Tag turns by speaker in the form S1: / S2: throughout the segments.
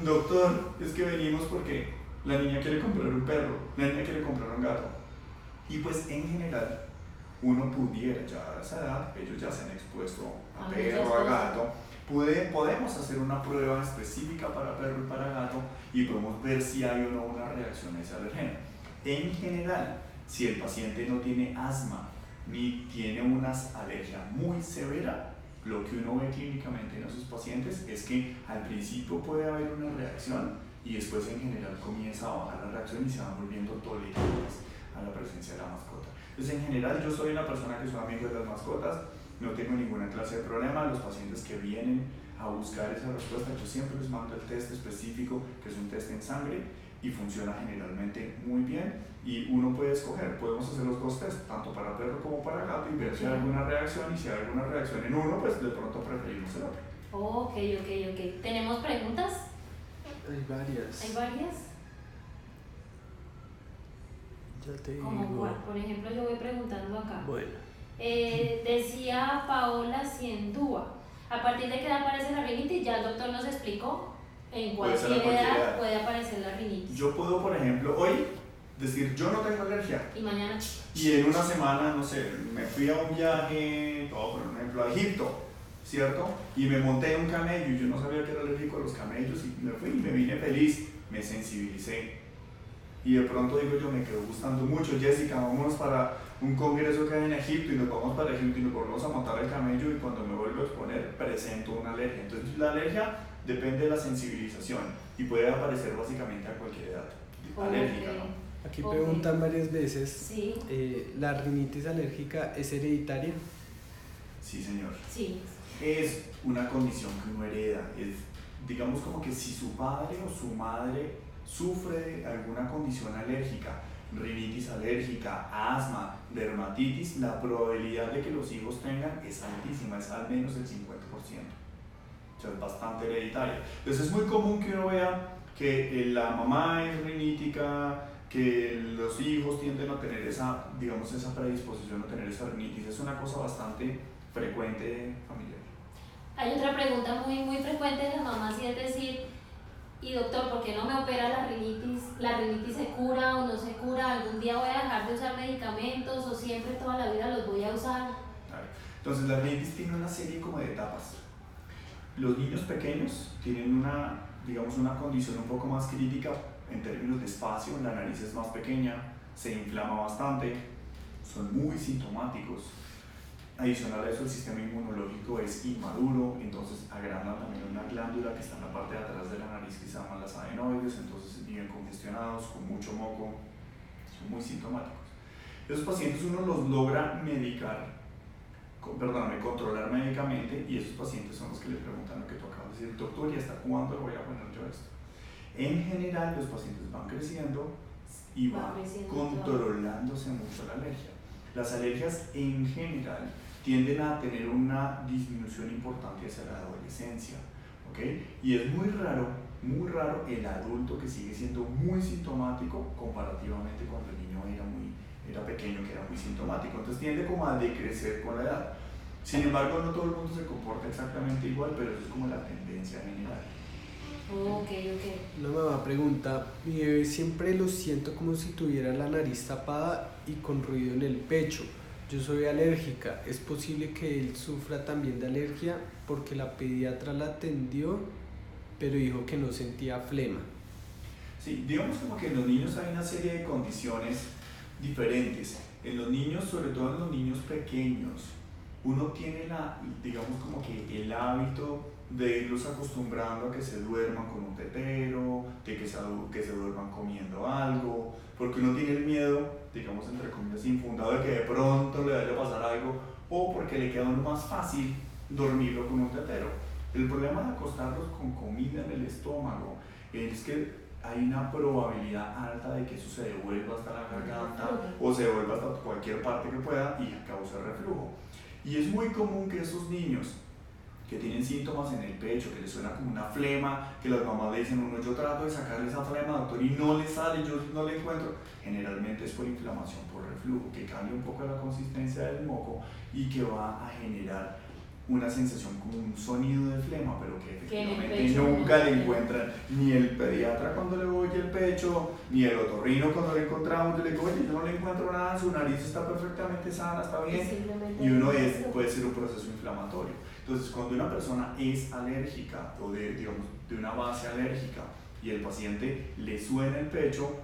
S1: doctor, es que venimos porque la niña quiere comprar un perro, la niña quiere comprar un gato. Y pues en general, uno pudiera ya a esa edad, ellos ya se han expuesto a perro, a gato, podemos hacer una prueba específica para perro y para gato y podemos ver si hay o no una reacción a ese alergeno. En general, si el paciente no tiene asma ni tiene una alergia muy severa, lo que uno ve clínicamente en esos pacientes es que al principio puede haber una reacción y después en general comienza a bajar la reacción y se van volviendo tolerantes a la presencia de la mascota. Entonces en general yo soy una persona que soy amigo de las mascotas, no tengo ninguna clase de problema. Los pacientes que vienen a buscar esa respuesta, yo siempre les mando el test específico, que es un test en sangre, y funciona generalmente muy bien. Y uno puede escoger, podemos hacer los dos test, tanto para perro como para gato, y ver si hay alguna reacción, y si hay alguna reacción en uno, pues de pronto preferimos el otro.
S2: Ok. ¿Tenemos preguntas?
S3: Hay varias.
S2: ¿Hay varias?
S3: Ya te digo.
S2: ¿Cómo cuál? Por ejemplo, yo voy preguntando acá.
S3: Bueno.
S2: Decía Paola Ciendúa, ¿a partir de qué edad aparece la rinitis? Ya el doctor nos explicó, en cualquier edad puede aparecer la rinitis.
S1: Yo puedo, por ejemplo, hoy decir, yo no tengo alergia.
S2: Y mañana.
S1: Y en una semana, no sé, me fui a un viaje, por ejemplo, a Egipto, ¿cierto? Y me monté en un camello y yo no sabía que era alérgico a los camellos y me fui y me vine feliz, me sensibilicé. Y de pronto digo yo, me quedó gustando mucho, Jessica, vámonos para un congreso que hay en Egipto, y nos vamos para Egipto y nos volvemos a montar el camello, y cuando me vuelvo a exponer presento una alergia. Entonces la alergia depende de la sensibilización y puede aparecer básicamente a cualquier edad alérgica, ¿no?
S3: Aquí preguntan varias veces,
S2: sí.
S3: ¿La rinitis alérgica es hereditaria?
S1: Sí, señor.
S2: Sí.
S1: Es una condición que uno hereda, es, digamos, como que si su padre o su madre sufre de alguna condición alérgica, rinitis alérgica, asma, dermatitis, la probabilidad de que los hijos tengan es altísima, es al menos el 50%. O sea, es bastante hereditaria. Entonces es muy común que uno vea que la mamá es rinítica, que los hijos tienden a tener esa, digamos, esa predisposición a tener esa rinitis. Es una cosa bastante frecuente familiar.
S2: Hay otra pregunta muy frecuente de las mamás, y es decir, y doctor, ¿por qué no me opera la rinitis? ¿La rinitis se cura o no se cura? ¿Algún día voy a dejar de usar medicamentos o siempre toda la vida los voy a usar?
S1: Entonces la rinitis tiene una serie como de etapas. Los niños pequeños tienen una, digamos, una condición un poco más crítica en términos de espacio, la nariz es más pequeña, se inflama bastante, son muy sintomáticos. Adicional a eso, el sistema inmunológico es inmaduro, entonces agrandan también una glándula que está en la parte de atrás de la nariz, que se llaman las adenoides, entonces viven congestionados, con mucho moco, son muy sintomáticos. Esos pacientes uno los logra controlar médicamente, y esos pacientes son los que le preguntan lo que tú acabas de decir, doctor, ¿y hasta cuándo le voy a poner yo esto? En general, los pacientes van creciendo y van controlándose mucho la alergia. Las alergias en general tienden a tener una disminución importante hacia la adolescencia, ¿ok? Y es muy raro el adulto que sigue siendo muy sintomático comparativamente cuando el niño era pequeño, que era muy sintomático. Entonces tiende como a decrecer con la edad. Sin embargo, no todo el mundo se comporta exactamente igual, pero eso es como la tendencia general.
S2: Ok.
S3: Una mamá pregunta, mi bebé siempre lo siento como si tuviera la nariz tapada y con ruido en el pecho. Yo soy alérgica, ¿es posible que él sufra también de alergia? Porque la pediatra la atendió, pero dijo que no sentía flema.
S1: Sí, digamos como que en los niños hay una serie de condiciones diferentes. En los niños, sobre todo en los niños pequeños, uno tiene digamos como que el hábito de irlos acostumbrando a que se duerman con un tetero, de que se duerman comiendo algo, porque uno tiene el miedo, digamos entre comillas, infundado de que de pronto le vaya a pasar algo, o porque le queda más fácil dormirlo con un tetero. El problema de acostarlos con comida en el estómago es que hay una probabilidad alta de que eso se devuelva hasta la garganta o se devuelva hasta cualquier parte que pueda y cause reflujo. Y es muy común que esos niños que tienen síntomas en el pecho, que les suena como una flema, que las mamás le dicen, yo trato de sacarle esa flema, doctor, y no le sale, yo no le encuentro, generalmente es por inflamación, por reflujo, que cambia un poco la consistencia del moco y que va a generar una sensación como un sonido de flema, pero que efectivamente
S2: pecho
S1: nunca
S2: no
S1: le
S2: tiene.
S1: encuentran ni el pediatra cuando le oye el pecho, ni el otorrino cuando le encontramos, yo le digo, oye, yo no le encuentro nada, su nariz está perfectamente sana, está bien,
S2: Simplemente
S1: y uno
S2: eso.
S1: puede ser un proceso inflamatorio. Entonces, cuando una persona es alérgica o digamos, de una base alérgica y el paciente le suena el pecho,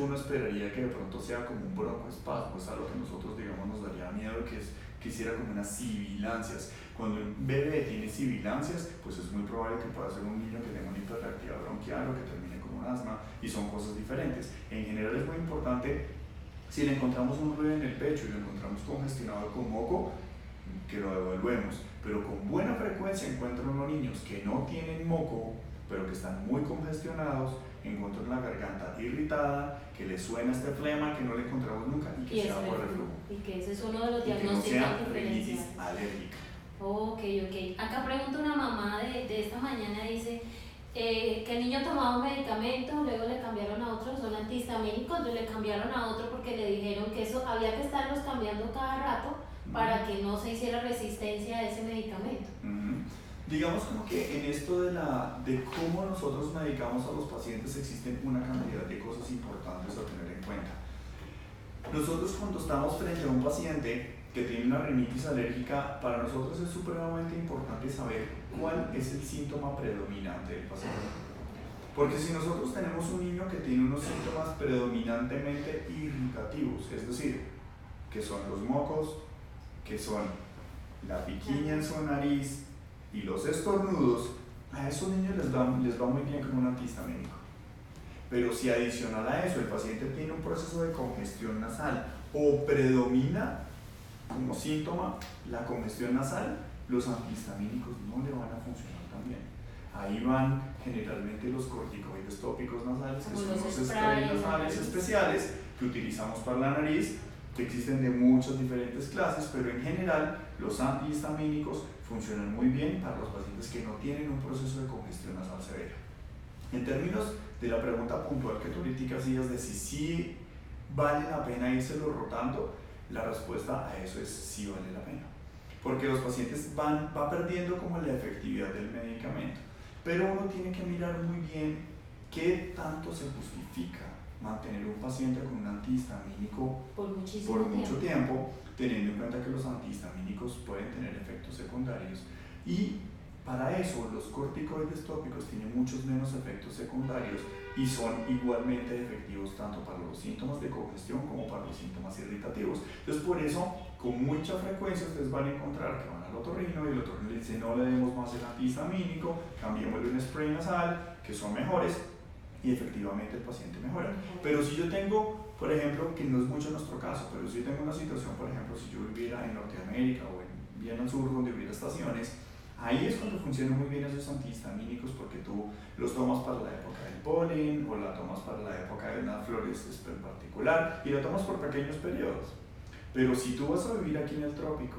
S1: uno esperaría que de pronto sea como un broncoespasmo, es algo que nosotros, digamos, nos daría miedo que hiciera como unas sibilancias. Cuando un bebé tiene sibilancias, pues es muy probable que pueda ser un niño que tenga una hiperreactividad bronquial o que termine con un asma, y son cosas diferentes. En general es muy importante, si le encontramos un ruido en el pecho y lo encontramos congestionado con moco, que lo devolvemos, pero con buena frecuencia encuentran unos niños que no tienen moco, pero que están muy congestionados, encuentran la garganta irritada, que les suena este flema que no le encontramos nunca y que sea por reflujo.
S2: Y que ese es uno de los
S1: Y que no
S2: diagnósticos
S1: sea rinitis
S2: diferenciales.
S1: alérgica.
S2: Ok. Acá pregunta una mamá de esta mañana, dice que el niño tomaba un medicamento, luego le cambiaron a otro, son antihistamínicos, luego le cambiaron a otro porque le dijeron que eso había que estarlos cambiando cada rato para que no se hiciera resistencia a ese medicamento.
S1: Digamos como que en esto de cómo nosotros medicamos a los pacientes existen una cantidad de cosas importantes a tener en cuenta. Nosotros cuando estamos frente a un paciente que tiene una rinitis alérgica, para nosotros es supremamente importante saber cuál es el síntoma predominante del paciente. Porque si nosotros tenemos un niño que tiene unos síntomas predominantemente irritativos, es decir, que son los mocos, que son la piquiña en su nariz y los estornudos, a esos niños les va muy bien con un antihistamínico. Pero si adicional a eso el paciente tiene un proceso de congestión nasal o predomina como síntoma la congestión nasal, los antihistamínicos no le van a funcionar tan bien. Ahí van generalmente los corticoides tópicos nasales, que son los sprays nasales especiales que utilizamos para la nariz, que existen de muchas diferentes clases, pero en general los antihistamínicos funcionan muy bien para los pacientes que no tienen un proceso de congestión nasal severa. En términos de la pregunta puntual que tú ahorita hacías de si sí vale la pena írselo rotando, la respuesta a eso es sí vale la pena, porque los pacientes va perdiendo como la efectividad del medicamento, pero uno tiene que mirar muy bien qué tanto se justifica mantener un paciente con un antihistamínico
S2: por
S1: mucho tiempo, teniendo en cuenta que los antihistamínicos pueden tener efectos secundarios, y para eso los corticoides tópicos tienen muchos menos efectos secundarios y son igualmente efectivos tanto para los síntomas de congestión como para los síntomas irritativos. Entonces por eso con mucha frecuencia ustedes van a encontrar que van al otorrino y el otorrino le dice no le demos más el antihistamínico, cambiémosle un spray nasal, que son mejores, y efectivamente el paciente mejora. Pero si yo tengo, por ejemplo, que no es mucho nuestro caso, pero si yo tengo una situación, por ejemplo, si yo viviera en Norteamérica o bien al sur donde hubiera estaciones, ahí es cuando funcionan muy bien esos antihistamínicos, porque tú los tomas para la época del polen o la tomas para la época de unas flores en particular y la tomas por pequeños periodos. Pero si tú vas a vivir aquí en el trópico,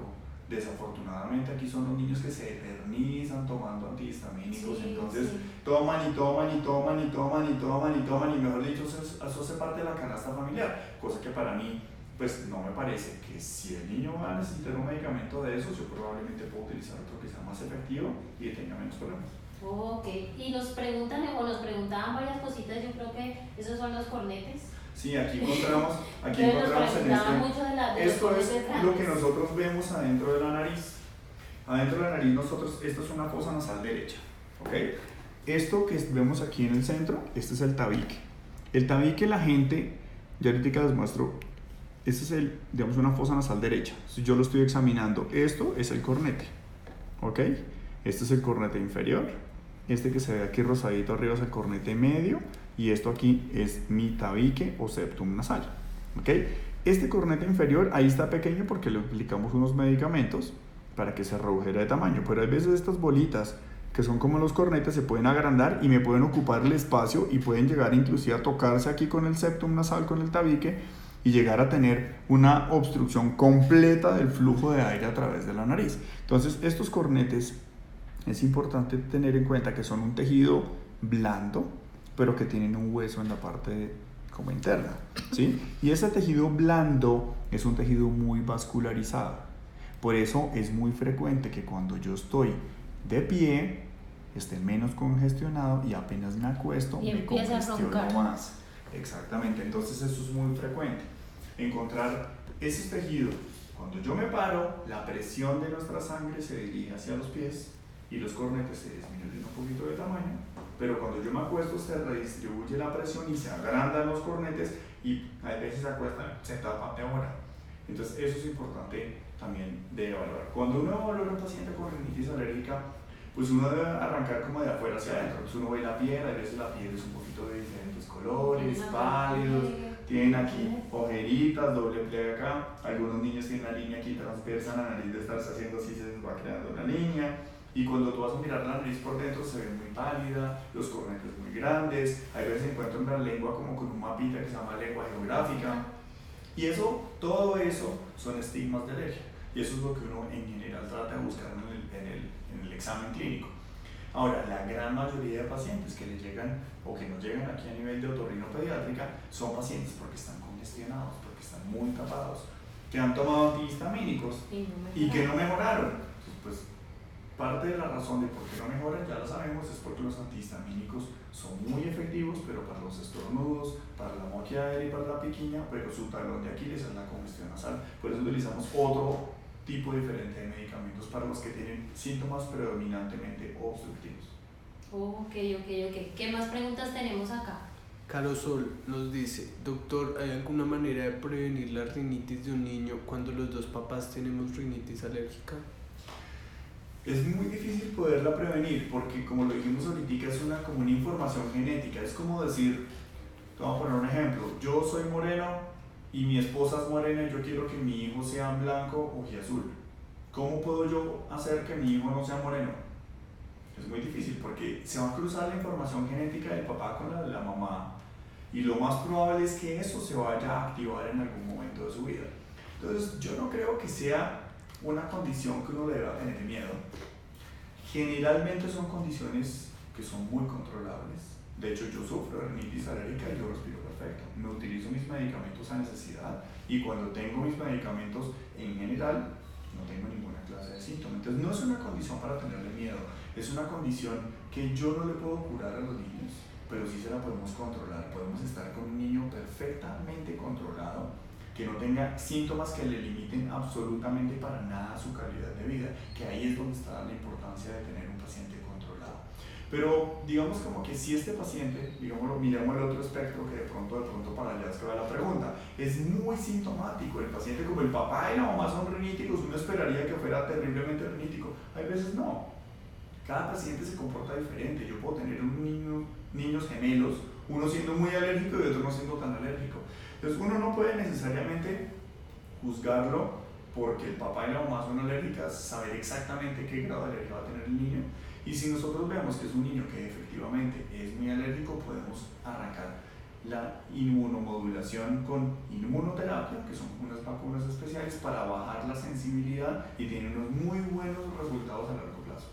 S1: desafortunadamente aquí son los niños que se eternizan tomando antihistamínicos, entonces toman y toman y toman y toman y toman y toman, y mejor dicho eso hace parte de la canasta familiar, cosa que para mí pues no me parece. Que si el niño va a necesitar un medicamento de esos, yo probablemente puedo utilizar otro que sea más efectivo y que tenga menos problemas.
S2: Ok, y nos preguntaban varias cositas, yo creo que esos son los cornetes.
S1: Sí, aquí encontramos esto es lo que nosotros vemos adentro de la nariz. Adentro de la nariz esto es una fosa nasal derecha, ¿ok? Esto que vemos aquí en el centro, este es el tabique. El tabique la gente, ya ahorita les muestro, este es digamos una fosa nasal derecha. Si yo lo estoy examinando, esto es el cornete, ¿ok? Este es el cornete inferior, este que se ve aquí rosadito arriba es el cornete medio, y esto aquí es mi tabique o septum nasal, ¿ok? Este cornete inferior ahí está pequeño porque le aplicamos unos medicamentos para que se redujera de tamaño, pero a veces estas bolitas que son como los cornetes se pueden agrandar y me pueden ocupar el espacio y pueden llegar inclusive a tocarse aquí con el septum nasal, con el tabique, y llegar a tener una obstrucción completa del flujo de aire a través de la nariz. Entonces estos cornetes es importante tener en cuenta que son un tejido blando, pero que tienen un hueso en la parte como interna, ¿sí? Y ese tejido blando es un tejido muy vascularizado. Por eso es muy frecuente que cuando yo estoy de pie esté menos congestionado y apenas me acuesto
S2: y
S1: me congestiono más. Exactamente, entonces eso es muy frecuente. Encontrar ese tejido. Cuando yo me paro, la presión de nuestra sangre se dirige hacia los pies y los cornetes se disminuyen un poquito de tamaño, pero cuando yo me acuesto se redistribuye la presión y se agrandan los cornetes y a veces se acuestan, se tapan de ahora. Entonces eso es importante también de evaluar. Cuando uno evalúa a un paciente con rinitis alérgica, pues uno debe arrancar como de afuera hacia adentro. Entonces uno ve la piel, a veces la piel es un poquito de diferentes colores, pálidos, tienen aquí ojeritas, doble pliegue acá, algunos niños tienen una línea aquí transversa, la nariz de estarse haciendo así se les va creando una línea, y cuando tú vas a mirar la nariz por dentro se ve muy pálida, los cornetes muy grandes, a veces encuentran la lengua como con un mapita que se llama lengua geográfica, y eso, todo eso son estigmas de alergia, y eso es lo que uno en general trata de buscar en el examen clínico. Ahora, la gran mayoría de pacientes que le llegan o que nos llegan aquí a nivel de otorrinopediátrica son pacientes porque están congestionados, porque están muy tapados, que han tomado antihistamínicos y que no mejoraron. Entonces, pues, parte de la razón de por qué no mejoran, ya lo sabemos, es porque los antihistamínicos son muy efectivos, pero para los estornudos, para la moqueadera y para la piquiña, pero su talón de Aquiles es la congestión nasal. Por eso utilizamos otro tipo diferente de medicamentos para los que tienen síntomas predominantemente obstructivos.
S2: Ok. ¿Qué más preguntas tenemos acá?
S3: Carosol nos dice, doctor, ¿hay alguna manera de prevenir la rinitis de un niño cuando los dos papás tenemos rinitis alérgica?
S1: Es muy difícil poderla prevenir porque, como lo dijimos ahorita, es como una información genética. Es como decir, te voy a poner un ejemplo, yo soy moreno y mi esposa es morena y yo quiero que mi hijo sea blanco o azul. ¿Cómo puedo yo hacer que mi hijo no sea moreno? Es muy difícil porque se va a cruzar la información genética del papá con la de la mamá y lo más probable es que eso se vaya a activar en algún momento de su vida. Entonces yo no creo que sea una condición que uno deba tener miedo. Generalmente son condiciones que son muy controlables. De hecho, yo sufro de rinitis alérgica y yo respiro perfecto. Me utilizo mis medicamentos a necesidad y cuando tengo mis medicamentos en general no tengo ninguna clase de síntoma. Entonces no es una condición para tenerle miedo, es una condición que yo no le puedo curar a los niños, pero sí se la podemos controlar. Podemos estar con un niño perfectamente controlado, que no tenga síntomas que le limiten absolutamente para nada su calidad de vida, que ahí es donde está la importancia de tener un paciente controlado. Pero digamos como que si este paciente, digámoslo, miramos el otro espectro que de pronto para allá es que va la pregunta, es muy sintomático, el paciente como el papá y la mamá son riníticos, uno esperaría que fuera terriblemente rinítico, hay veces no. Cada paciente se comporta diferente. Yo puedo tener niños gemelos, uno siendo muy alérgico y otro no siendo tan alérgico. Entonces uno no puede necesariamente juzgarlo porque el papá y la mamá son alérgicas, saber exactamente qué grado de alergia va a tener el niño. Y si nosotros vemos que es un niño que efectivamente es muy alérgico, podemos arrancar la inmunomodulación con inmunoterapia, que son unas vacunas especiales para bajar la sensibilidad y tienen unos muy buenos resultados a largo plazo.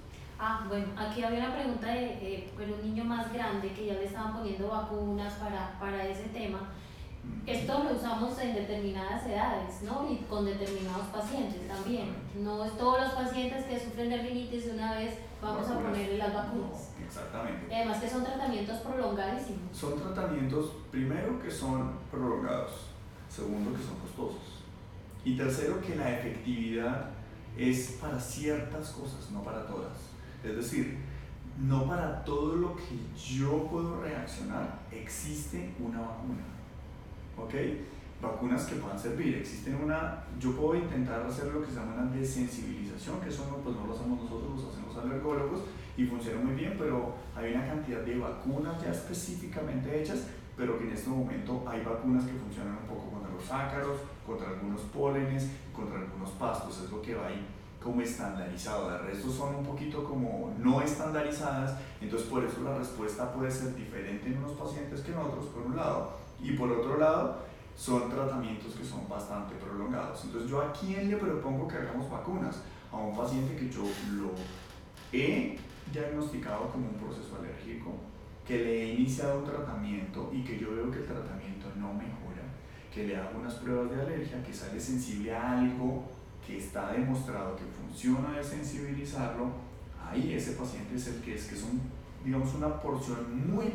S2: Bueno, aquí había una pregunta de un niño más grande que ya le estaban poniendo vacunas para ese tema. Esto lo usamos en determinadas edades, ¿no? Y con determinados pacientes también. No es todos los pacientes que sufren de rinitis de una vez vamos a ponerle las vacunas.
S1: No, exactamente.
S2: Y además que son tratamientos prolongadísimos.
S1: Son tratamientos, primero, que son prolongados, segundo, que son costosos, y tercero, que la efectividad es para ciertas cosas, no para todas. Es decir, no para todo lo que yo puedo reaccionar existe una vacuna. ¿Ok? Vacunas que puedan servir. Yo puedo intentar hacer lo que se llama una desensibilización, que eso no lo hacemos nosotros, lo hacemos alergólogos y funciona muy bien, pero hay una cantidad de vacunas ya específicamente hechas, pero que en este momento hay vacunas que funcionan un poco contra los ácaros, contra algunos pólenes, contra algunos pastos, es lo que va ahí como estandarizado. De resto son un poquito como no estandarizadas, entonces por eso la respuesta puede ser diferente en unos pacientes que en otros, por un lado, y por otro lado son tratamientos que son bastante prolongados. Entonces yo a quién le propongo que hagamos vacunas, a un paciente que yo lo he diagnosticado como un proceso alérgico, que le he iniciado un tratamiento y que yo veo que el tratamiento no mejora, que le hago unas pruebas de alergia, que sale sensible a algo que está demostrado que funciona desensibilizarlo, ahí ese paciente es el que es son, digamos, una porción muy